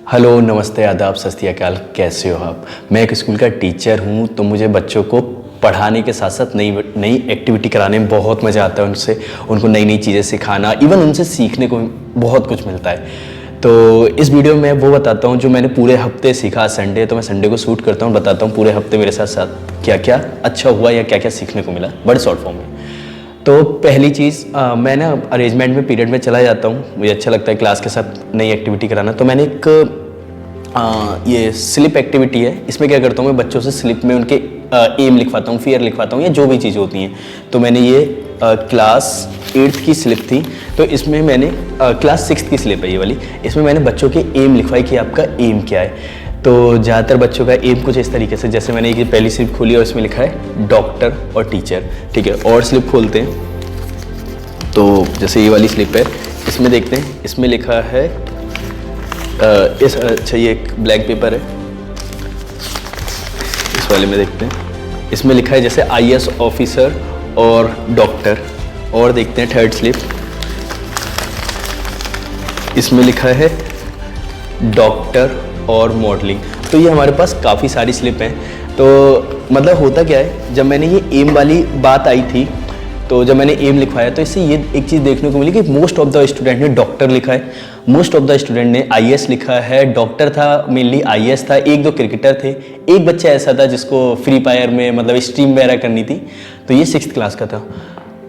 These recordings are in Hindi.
हेलो, नमस्ते, आदाब, सत श्री अकाल। कैसे हो आप? मैं एक स्कूल का टीचर हूँ, तो मुझे बच्चों को पढ़ाने के साथ साथ नई नई एक्टिविटी कराने में बहुत मज़ा आता है। उनको नई नई चीज़ें सिखाना, इवन उनसे सीखने को बहुत कुछ मिलता है। तो इस वीडियो में वो बताता हूँ जो मैंने पूरे हफ्ते सीखा। संडे तो मैं संडे को शूट करता हूँ, बताता हूँ पूरे हफ्ते मेरे साथ साथ क्या क्या अच्छा हुआ या क्या क्या सीखने को मिला, बड़े शॉर्ट फॉर्म में। तो पहली चीज़, मैं ना अरेंजमेंट में पीरियड में चला जाता हूँ। मुझे अच्छा लगता है क्लास के साथ नई एक्टिविटी कराना। तो मैंने एक ये स्लिप एक्टिविटी है। इसमें क्या करता हूँ, मैं बच्चों से स्लिप में उनके एम लिखवाता हूँ, फियर लिखवाता हूँ, या जो भी चीज़ें होती हैं। तो मैंने ये क्लास 8th की स्लिप थी, तो इसमें मैंने क्लास 6th की स्लिप है ये वाली। इसमें मैंने बच्चों के एम लिखवाई कि आपका एम क्या है। तो ज़्यादातर बच्चों का एम कुछ इस तरीके से, जैसे मैंने एक पहली स्लिप खोली और इसमें लिखा है डॉक्टर और टीचर। ठीक है, और स्लिप खोलते हैं तो जैसे ये वाली स्लिप है, इसमें देखते हैं, इसमें लिखा है अच्छा ये एक ब्लैंक पेपर है, इस वाले में देखते हैं, इसमें लिखा है जैसे आईएएस ऑफिसर और डॉक्टर। और देखते हैं थर्ड स्लिप, इसमें लिखा है डॉक्टर और मॉडलिंग। तो ये हमारे पास काफ़ी सारी स्लिप हैं। तो मतलब होता क्या है, जब मैंने ये एम वाली बात आई थी, तो जब मैंने एम लिखवाया तो इससे ये एक चीज़ देखने को मिली कि मोस्ट ऑफ द स्टूडेंट ने डॉक्टर लिखा है, मोस्ट ऑफ द स्टूडेंट ने आईएएस लिखा है। डॉक्टर था मेनली, आईएएस था, एक दो क्रिकेटर थे, एक बच्चा ऐसा था जिसको फ्री फायर में मतलब स्ट्रीम वगैरह करनी थी। तो ये 6th क्लास का था।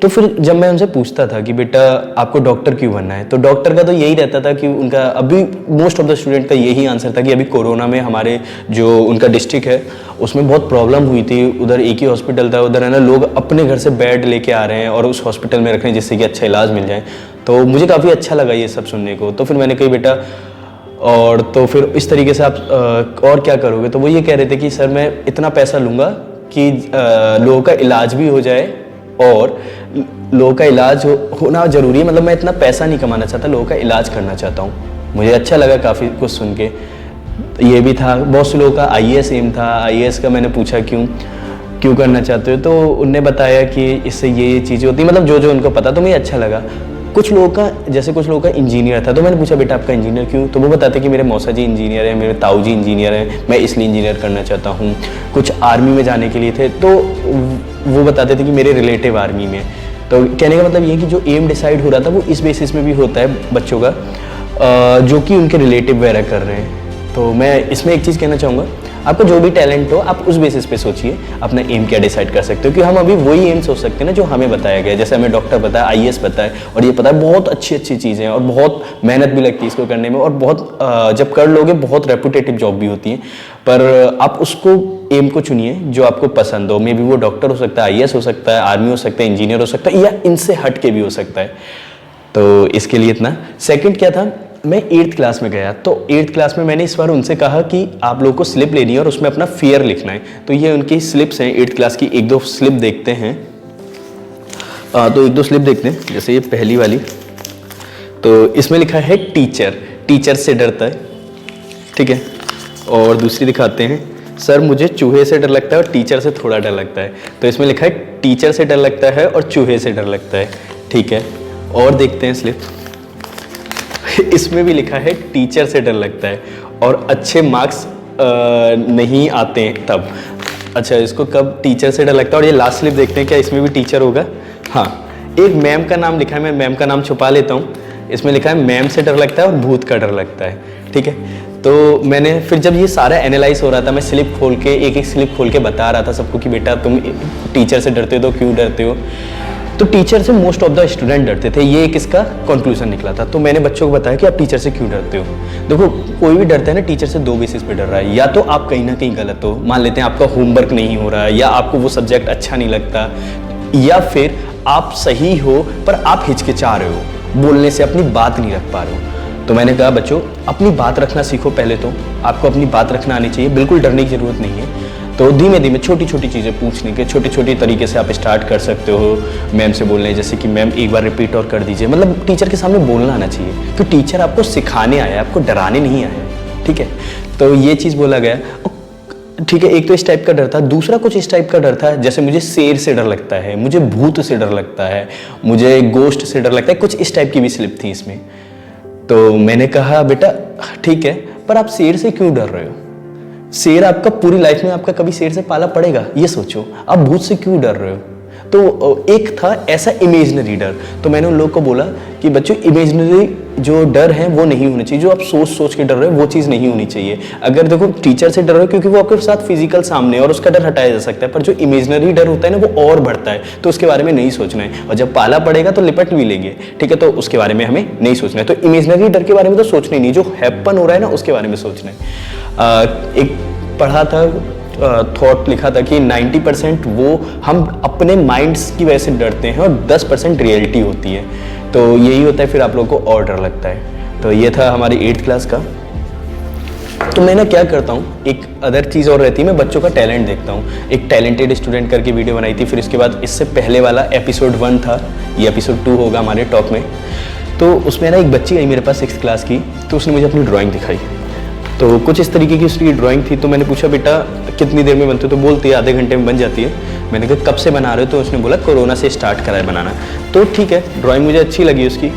तो फिर जब मैं उनसे पूछता था कि बेटा आपको डॉक्टर क्यों बनना है, तो डॉक्टर का तो यही रहता था कि उनका अभी मोस्ट ऑफ द स्टूडेंट का यही आंसर था कि अभी कोरोना में हमारे जो उनका डिस्ट्रिक्ट है उसमें बहुत प्रॉब्लम हुई थी। उधर एक ही हॉस्पिटल था, उधर है ना लोग अपने घर से बेड लेके आ रहे हैं और उस हॉस्पिटल में रख रहे हैं जिससे कि अच्छा इलाज मिल जाए। तो मुझे काफ़ी अच्छा लगा ये सब सुनने को। तो फिर मैंने कही बेटा, और तो फिर इस तरीके से आप और क्या करोगे? तो वो ये कह रहे थे कि सर मैं इतना पैसा लूँगा कि लोगों का इलाज भी हो जाए, और लोगों का इलाज होना ज़रूरी है, मतलब मैं इतना पैसा नहीं कमाना चाहता, लोगों का इलाज करना चाहता हूँ। मुझे अच्छा लगा काफ़ी कुछ सुन के। ये भी था, बहुत से लोगों का आईएएस एम था। आईएएस का मैंने पूछा क्यों करना चाहते हो, तो उनने बताया कि इससे ये चीज़ें होती, मतलब जो जो उनको पता। तो मुझे अच्छा लगा। कुछ लोगों का इंजीनियर था, तो मैंने पूछा बेटा आपका इंजीनियर क्यों? तो वो बताते कि मेरे मौसा जी इंजीनियर है, मेरे ताऊ जी इंजीनियर है, मैं इसलिए इंजीनियर करना चाहता हूँ। कुछ आर्मी में जाने के लिए थे, तो वो बताते थे कि मेरे रिलेटिव आर्मी में। तो कहने का मतलब ये कि जो एम डिसाइड हो रहा था वो इस बेसिस में भी होता है बच्चों का, जो कि उनके रिलेटिव वगैरह कर रहे हैं। तो मैं इसमें एक चीज़ कहना चाहूँगा, आपको जो भी टैलेंट हो आप उस बेसिस पे सोचिए, अपना एम क्या डिसाइड कर सकते हो। क्योंकि हम अभी वही एम सोच सकते हैं ना जो हमें बताया गया है। जैसे हमें डॉक्टर बताया, आईएएस बताया, और ये पता है बहुत अच्छी अच्छी चीज़ें हैं और बहुत मेहनत भी लगती है इसको करने में, और बहुत जब कर लोगे बहुत रेपुटेटिव जॉब भी होती है। पर आप उसको एम को चुनिए जो आपको पसंद हो। मे बी वो डॉक्टर हो सकता है, आईएएस हो सकता है, आर्मी हो सकता है, इंजीनियर हो सकता है, या इनसे हट के भी हो सकता है। तो इसके लिए इतना। सेकंड क्या था, मैं 8th क्लास में गया, तो 8th क्लास में मैंने इस बार उनसे कहा कि आप लोगों को स्लिप लेनी है और उसमें अपना फियर लिखना है। तो ये उनकी स्लिप्स हैं 8th क्लास की। एक दो स्लिप देखते हैं, तो एक दो स्लिप देखते हैं। जैसे ये पहली वाली, तो इसमें लिखा है टीचर, टीचर से डरता है। ठीक है, और दूसरी दिखाते हैं, सर मुझे चूहे से डर लगता है और टीचर से थोड़ा डर लगता है। तो इसमें लिखा है टीचर से डर लगता है और चूहे से डर लगता है। ठीक है, और देखते हैं स्लिप, इसमें भी लिखा है टीचर से डर लगता है और अच्छे मार्क्स नहीं आते हैं तब। अच्छा, इसको कब टीचर से डर लगता है? और ये लास्ट स्लिप देखते हैं, क्या इसमें भी टीचर होगा? हाँ, एक मैम का नाम लिखा है, मैं मैम का नाम छुपा लेता हूँ। इसमें लिखा है मैम से डर लगता है और भूत का डर लगता है। ठीक है, तो मैंने फिर जब ये सारा एनालाइज हो रहा था, मैं स्लिप खोल के एक एक स्लिप खोल के बता रहा था सबको कि बेटा तुम टीचर से डरते हो तो क्यों डरते हो। तो टीचर से मोस्ट ऑफ द स्टूडेंट डरते थे, ये एक इसका कंक्लूजन निकला था। तो मैंने बच्चों को बताया कि आप टीचर से क्यों डरते हो। देखो, कोई भी डरता है ना टीचर से, दो बेसिस पे डर रहा है। या तो आप कहीं ना कहीं गलत हो, मान लेते हैं आपका होमवर्क नहीं हो रहा है, या आपको वो सब्जेक्ट अच्छा नहीं लगता, या फिर आप सही हो पर आप हिचकिचा रहे हो, बोलने से अपनी बात नहीं रख पा रहे हो। तो मैंने कहा बच्चों अपनी बात रखना सीखो। पहले तो आपको अपनी बात रखना आनी चाहिए, बिल्कुल डरने की जरूरत नहीं है। तो धीमे धीमे छोटी छोटी चीज़ें पूछने के, छोटे छोटे तरीके से आप स्टार्ट कर सकते हो मैम से बोलने। जैसे कि मैम एक बार रिपीट और कर दीजिए, मतलब टीचर के सामने बोलना आना चाहिए कि टीचर आपको सिखाने आया, आपको डराने नहीं आया। ठीक है, तो ये चीज़ बोला गया। ठीक है, एक तो इस टाइप का डर था। दूसरा कुछ इस टाइप का डर था, जैसे मुझे शेर से डर लगता है, मुझे भूत से डर लगता है, मुझे गोश्त से डर लगता है, कुछ इस टाइप की भी स्लिप थी इसमें। तो मैंने कहा बेटा ठीक है, पर आप शेर से क्यों डर रहे हो? शेर आपका पूरी लाइफ में आपका कभी शेर से पाला पड़ेगा, ये सोचो। आप भूत से क्यों डर रहे हो? तो एक था ऐसा इमेजिनरी डर। तो मैंने उन लोगों को बोला कि बच्चों, इमेजिनरी जो डर है वो नहीं होना चाहिए, जो आप सोच सोच के डर रहे हो वो चीज़ नहीं होनी चाहिए। अगर देखो टीचर से डर रहे हो क्योंकि वो आपके साथ फिजिकल सामने है और उसका डर हटाया जा सकता है, पर जो इमेजिनरी डर होता है ना वो और बढ़ता है, तो उसके बारे में नहीं सोचना है। और जब पाला पड़ेगा तो लिपट भी लेंगे, ठीक है, तो उसके बारे में हमें नहीं सोचना है। तो इमेजिनरी डर के बारे में तो सोचना ही नहीं, जो हैपन हो रहा है ना उसके बारे में सोचना है। एक पढ़ा था, थॉट लिखा था कि 90% वो हम अपने माइंड्स की वजह से डरते हैं और 10% रियलिटी होती है। तो यही होता है, फिर आप लोगों को और डर लगता है। तो ये था हमारी 8th क्लास का। तो मैं ना क्या करता हूँ, एक अदर चीज़ और रहती है, मैं बच्चों का टैलेंट देखता हूँ। एक टैलेंटेड स्टूडेंट करके वीडियो बनाई थी, फिर उसके बाद इससे पहले वाला एपिसोड 1 था, ये एपिसोड 2 होगा हमारे टॉक में। तो उसमें ना एक बच्ची आई मेरे पास 6th क्लास की, तो उसने मुझे अपनी ड्राइंग दिखाई। तो कुछ इस तरीके की उसकी ड्राइंग थी। तो मैंने पूछा, बेटा कितनी देर में बनती है? तो बोलती है आधे घंटे में बन जाती है। मैंने कहा कब से बना रहे हो? तो उसने बोला कोरोना से स्टार्ट करा है बनाना। तो ठीक है, ड्राइंग मुझे अच्छी लगी उसकी।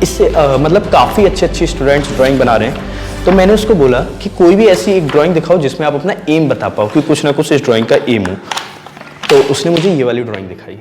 इससे मतलब काफ़ी अच्छे स्टूडेंट्स ड्राइंग बना रहे हैं। तो मैंने उसको बोला कि कोई भी ऐसी एक ड्राइंग दिखाओ जिसमें आप अपना एम बता पाओ कि कुछ ना कुछ इस ड्राइंग का एम हो। तो उसने मुझे ये वाली ड्राइंग दिखाई।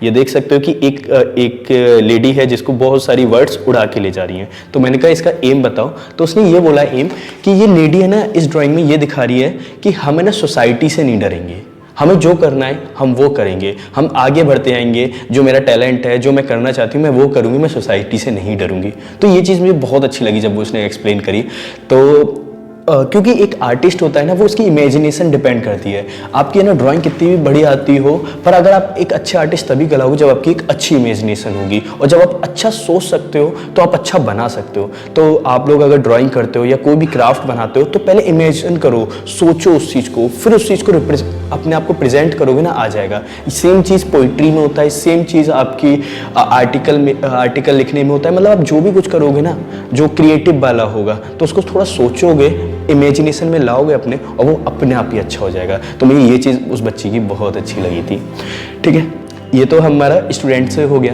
ये देख सकते हो कि एक लेडी है जिसको बहुत सारी वर्ड्स उड़ा के ले जा रही हैं। तो मैंने कहा इसका एम बताओ। तो उसने ये बोला एम कि ये लेडी है ना, इस ड्राइंग में ये दिखा रही है कि हम है ना सोसाइटी से नहीं डरेंगे, हमें जो करना है हम वो करेंगे, हम आगे बढ़ते आएंगे, जो मेरा टैलेंट है, जो मैं करना चाहती हूँ मैं वो करूँगी, मैं सोसाइटी से नहीं डरूंगी। तो ये चीज़ मुझे बहुत अच्छी लगी जब वो उसने एक्सप्लेन करी। तो क्योंकि एक आर्टिस्ट होता है ना, वो उसकी इमेजिनेशन डिपेंड करती है। आपकी है ना ड्राइंग कितनी भी बड़ी आती हो, पर अगर आप एक अच्छे आर्टिस्ट तभी कहलाओगे जब आपकी एक अच्छी इमेजिनेशन होगी, और जब आप अच्छा सोच सकते हो तो आप अच्छा बना सकते हो। तो आप लोग अगर ड्राइंग करते हो या कोई भी क्राफ्ट बनाते हो तो पहले इमेजिन करो, सोचो उस चीज़ को, फिर उस चीज़ को अपने आप को प्रेजेंट करोगे ना, आ जाएगा। सेम चीज़ पोइट्री में होता है, सेम चीज़ आपकी आर्टिकल लिखने में होता है। मतलब आप जो भी कुछ करोगे ना, जो क्रिएटिव वाला होगा, तो उसको थोड़ा सोचोगे, इमेजिनेशन में लाओगे अपने, और वो अपने आप ही अच्छा हो जाएगा। तो मुझे ये चीज़ उस बच्ची की बहुत अच्छी लगी थी। ठीक है, ये तो हमारा स्टूडेंट से हो गया।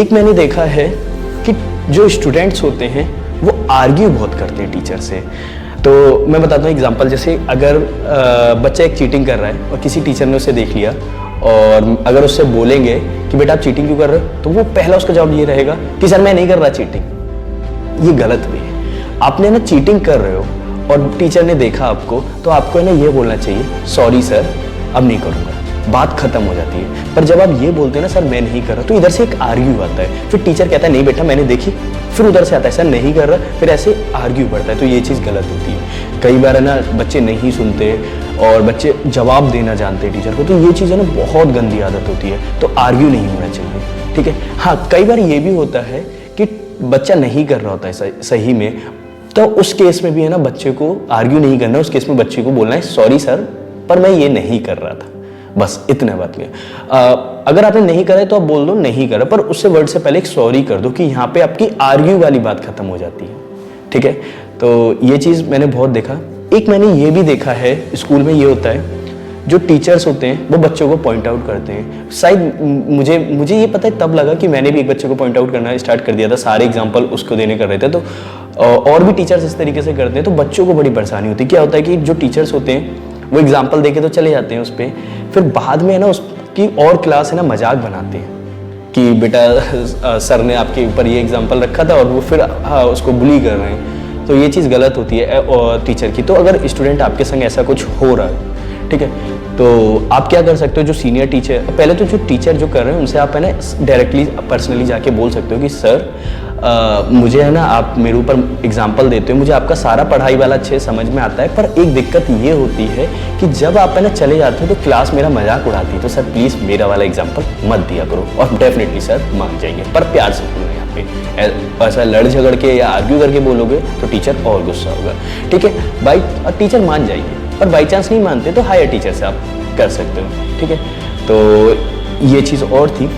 एक मैंने देखा है कि जो स्टूडेंट्स होते हैं वो आर्ग्यू बहुत करते हैं टीचर से। तो मैं बताता हूँ एग्जांपल। जैसे अगर बच्चा एक चीटिंग कर रहा है और किसी टीचर ने उसे देख लिया, और अगर उससे बोलेंगे कि बेटा आप चीटिंग क्यों कर रहे हो, तो वो पहला उसका जवाब ये रहेगा कि सर मैं नहीं कर रहा चीटिंग। ये गलत भी है। आपने ना चीटिंग कर रहे हो और टीचर ने देखा आपको, तो आपको है ना ये बोलना चाहिए सॉरी सर अब नहीं करूँगा, बात खत्म हो जाती है। पर जब आप ये बोलते हैं ना सर मैं नहीं कर रहा, तो इधर से एक आर्ग्यू आता है, फिर टीचर कहता है नहीं बेटा मैंने देखी, फिर उधर से आता है सर नहीं कर रहा, फिर ऐसे आर्ग्यू बढ़ता है। तो ये चीज़ गलत होती है। कई बार है ना बच्चे नहीं सुनते और बच्चे जवाब देना जानते हैं टीचर को, तो ये चीज़ है ना बहुत गंदी आदत होती है। तो आर्ग्यू नहीं होना चाहिए, ठीक है। हाँ, कई बार ये भी होता है कि बच्चा नहीं कर रहा होता है सही में, तो उस केस में भी है ना बच्चे को आर्ग्यू नहीं करना है। उस केस में बच्चे को बोलना है सॉरी सर पर मैं ये नहीं कर रहा था, बस इतना बात में। अगर आपने नहीं करा है तो आप बोल दो नहीं करा, पर उससे वर्ड से पहले एक सॉरी कर दो कि यहाँ पे आपकी आर्ग्यू वाली बात खत्म हो जाती है, ठीक है। तो ये चीज़ मैंने बहुत देखा। एक मैंने ये भी देखा है स्कूल में, ये होता है जो टीचर्स होते हैं वो बच्चों को पॉइंट आउट करते हैं। शायद मुझे ये पता है तब लगा कि मैंने भी एक बच्चे को पॉइंट आउट करना स्टार्ट कर दिया था। सारे एग्जाम्पल उसको देने कर रहे थे, तो और भी टीचर्स इस तरीके से करते हैं, तो बच्चों को बड़ी परेशानी होती है। क्या होता है कि जो टीचर्स होते हैं वो एग्जाम्पल दे के तो चले जाते हैं उस पर, फिर बाद में है ना उसकी और क्लास है ना मजाक बनाते हैं कि बेटा सर ने आपके ऊपर ये एग्जाम्पल रखा था, और वो फिर उसको बुली कर रहे हैं। तो ये चीज़ गलत होती है टीचर की। तो अगर स्टूडेंट आपके संग ऐसा कुछ हो रहा है, ठीक है, तो आप क्या कर सकते हो, जो सीनियर टीचर, पहले तो जो टीचर जो कर रहे हैं उनसे आप है ना डायरेक्टली पर्सनली जाके बोल सकते हो कि सर मुझे है ना आप मेरे ऊपर एग्जाम्पल देते हो, मुझे आपका सारा पढ़ाई वाला अच्छे समझ में आता है, पर एक दिक्कत ये होती है कि जब आप है ना चले जाते हो तो क्लास मेरा मजाक उड़ाती है, तो सर प्लीज़ मेरा वाला एग्जाम्पल मत दिया करो। और डेफिनेटली सर मान जाएंगे, पर प्यार से बोलो। यहाँ पे ऐसा लड़ झगड़ के या आर्ग्यू करके बोलोगे तो टीचर और गुस्सा होगा, ठीक है भाई। टीचर मान जाएंगे, पर बाई चांस नहीं मानते तो हायर टीचर से आप कर सकते हो, ठीक है। तो ये चीज़ और थी,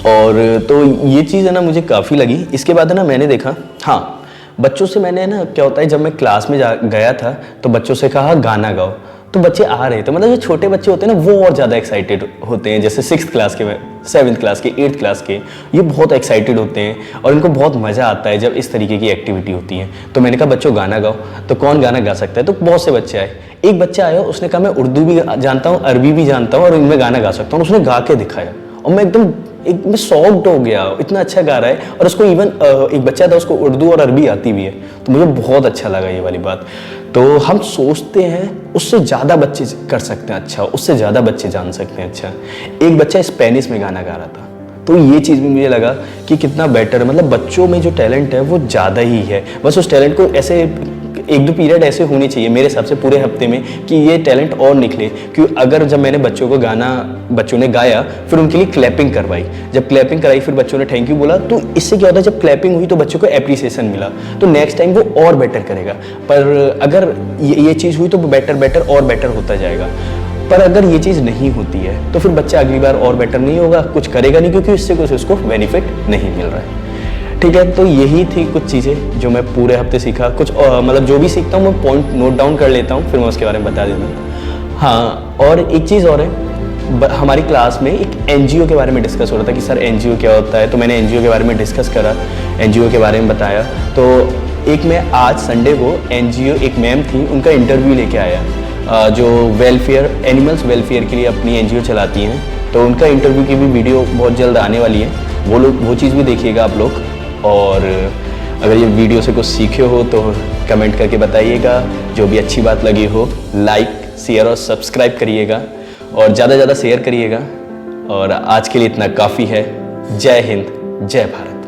और तो ये चीज़ है ना मुझे काफ़ी लगी। इसके बाद है ना मैंने देखा, हाँ बच्चों से मैंने ना क्या होता है, जब मैं क्लास में गया था तो बच्चों से कहा गाना गाओ, तो बच्चे आ रहे थे, मतलब जो छोटे बच्चे होते हैं ना वो और ज़्यादा एक्साइटेड होते हैं, जैसे 6th क्लास के, 7th क्लास के, 8th क्लास के, ये बहुत एक्साइटेड होते हैं और इनको बहुत मज़ा आता है जब इस तरीके की एक्टिविटी होती है। तो मैंने कहा बच्चों गाना गाओ, तो कौन गाना गा सकता है, तो बहुत से बच्चे आए। एक बच्चा आया, उसने कहा मैं उर्दू भी जानता हूँ, अरबी भी जानता हूँ और इनमें गाना गा सकता हूँ, उसने गा के दिखाया और मैं मैं शॉक्ड हो गया, इतना अच्छा गा रहा है। और उसको इवन एक बच्चा था, उसको उर्दू और अरबी आती भी है, तो मुझे बहुत अच्छा लगा ये वाली बात। तो हम सोचते हैं उससे ज़्यादा बच्चे कर सकते हैं अच्छा, उससे ज़्यादा बच्चे जान सकते हैं अच्छा। एक बच्चा स्पेनिश में गाना गा रहा था, तो ये चीज़ भी मुझे लगा कि कितना बेटर है, मतलब बच्चों में जो टैलेंट है वो ज़्यादा ही है, बस उस टैलेंट को ऐसे 1-2 पीरियड ऐसे होने चाहिए मेरे हिसाब से पूरे हफ्ते में कि ये टैलेंट और निकले। क्योंकि अगर जब मैंने बच्चों को गाना, बच्चों ने गाया, फिर उनके लिए क्लैपिंग करवाई, जब क्लैपिंग कराई फिर बच्चों ने थैंक यू बोला, तो इससे क्या होता है जब क्लैपिंग हुई तो बच्चों को एप्रिसिएशन मिला, तो नेक्स्ट टाइम वो और बेटर करेगा। पर अगर ये चीज़ हुई तो बेटर और बेटर होता जाएगा। पर अगर ये चीज़ नहीं होती है तो फिर बच्चा अगली बार और बेटर नहीं होगा, कुछ करेगा नहीं, क्योंकि इससे कुछ उसको बेनिफिट नहीं मिल रहा है। ठीक है, तो यही थी कुछ चीज़ें जो मैं पूरे हफ्ते सीखा। कुछ मतलब जो भी सीखता हूँ मैं पॉइंट नोट डाउन कर लेता हूँ, फिर मैं उसके बारे में बता देता हूँ। हाँ, और एक चीज़ और है, हमारी क्लास में एक NGO के बारे में डिस्कस हो रहा था कि सर NGO क्या होता है, तो मैंने NGO के बारे में डिस्कस करा, NGO के बारे में बताया। तो एक मैं आज संडे को NGO एक मैम थी, उनका इंटरव्यू लेके आया, जो वेलफेयर, एनिमल्स वेलफेयर के लिए अपनी NGO चलाती हैं, तो उनका इंटरव्यू की भी वीडियो बहुत जल्द आने वाली है, वो चीज़ भी देखिएगा आप लोग। और अगर ये वीडियो से कुछ सीखे हो तो कमेंट करके बताइएगा, जो भी अच्छी बात लगी हो लाइक, शेयर और सब्सक्राइब करिएगा और ज़्यादा से ज़्यादा शेयर करिएगा। और आज के लिए इतना काफ़ी है। जय हिंद, जय भारत।